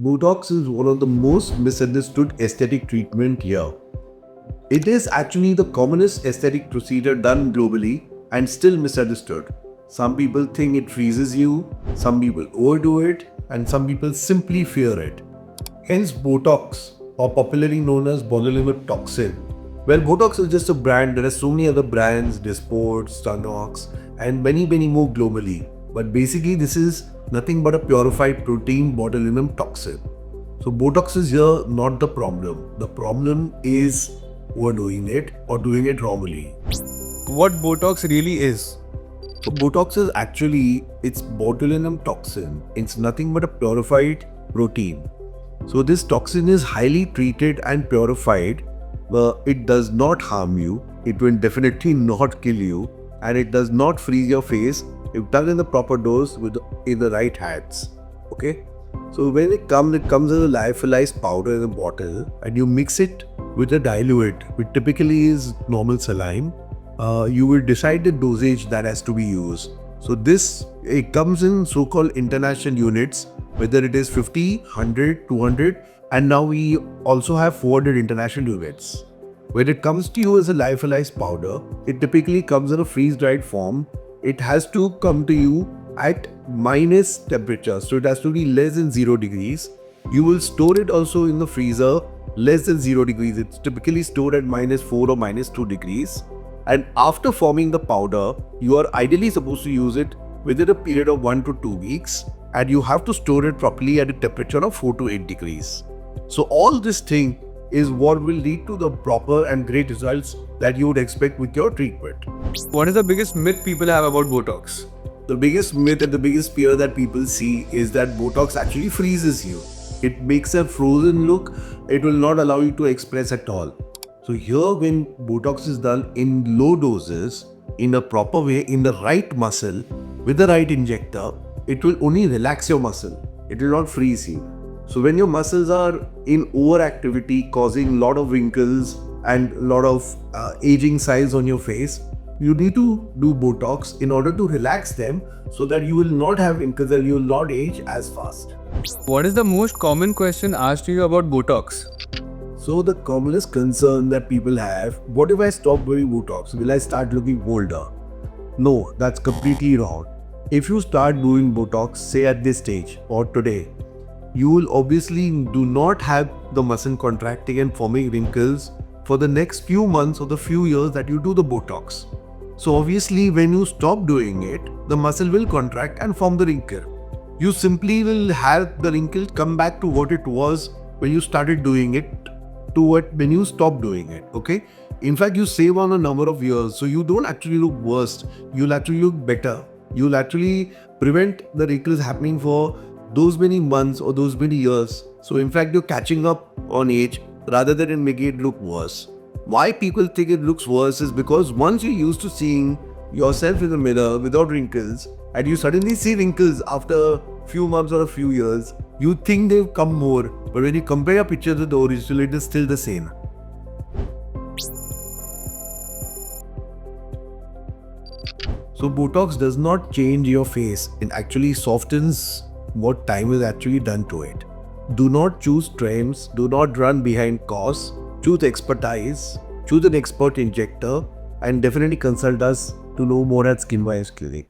Botox is one of the most misunderstood aesthetic treatment here. It is actually the commonest aesthetic procedure done globally and still misunderstood. Some people think it freezes you, some people overdo it, and some people simply fear it. Hence Botox, or popularly known as botulinum toxin. Well, Botox is just a brand. There are so many other brands, Dysport, Stunnox, and many more globally. But basically this is nothing but a purified protein botulinum toxin. So Botox is here not the problem. The problem is overdoing it or doing it wrongly. What Botox really is? So Botox is actually, it's botulinum toxin. It's nothing but a purified protein. So this toxin is highly treated and purified, but it does not harm you. It will definitely not kill you, and it does not freeze your face if done in the proper dose in the right hands. Okay. So when it comes as a lyophilized powder in a bottle, and you mix it with a diluent, which typically is normal saline. You will decide the dosage that has to be used. So it comes in so-called international units, whether it is 50, 100, 200, and now we also have 400 international units. When it comes to you as a lyophilized powder, it typically comes in a freeze-dried form. It has to come to you at minus temperature, so it has to be less than 0 degrees. You will store it also in the freezer less than 0 degrees. It's typically stored at -4 or -2 degrees. And after forming the powder, you are ideally supposed to use it within a period of 1 to 2 weeks, and you have to store it properly at a temperature of 4 to 8 degrees. So all this thing is what will lead to the proper and great results that you would expect with your treatment. What is the biggest myth people have about Botox? The biggest myth and the biggest fear that people see is that Botox actually freezes you. It makes a frozen look. It will not allow you to express at all. So here, when Botox is done in low doses, in a proper way, in the right muscle, with the right injector, it will only relax your muscle. It will not freeze you. So when your muscles are in overactivity, causing a lot of wrinkles and a lot of aging signs on your face, you need to do Botox in order to relax them so that you will not have wrinkles and you will not age as fast. What is the most common question asked to you about Botox? So the commonest concern that people have, what if I stop doing Botox? Will I start looking older? No, that's completely wrong. If you start doing Botox, say at this stage or today, you will obviously do not have the muscle contracting and forming wrinkles for the next few months or the few years that you do the Botox. So obviously when you stop doing it, the muscle will contract and form the wrinkle. You simply will have the wrinkle come back to what it was when you started doing it to what when you stop doing it. Okay. In fact, you save on a number of years, so you don't actually look worse. You'll actually look better. You'll actually prevent the wrinkles happening for those many months or those many years. So in fact, you're catching up on age rather than making it look worse. Why people think it looks worse is because once you're used to seeing yourself in the mirror without wrinkles, and you suddenly see wrinkles after a few months or a few years, you think they've come more, but when you compare your picture to the original, it is still the same. So Botox does not change your face, it actually softens what time is actually done to it. Do not choose trends, do not run behind costs, choose expertise, choose an expert injector, and definitely consult us to know more at SkinWise Clinic.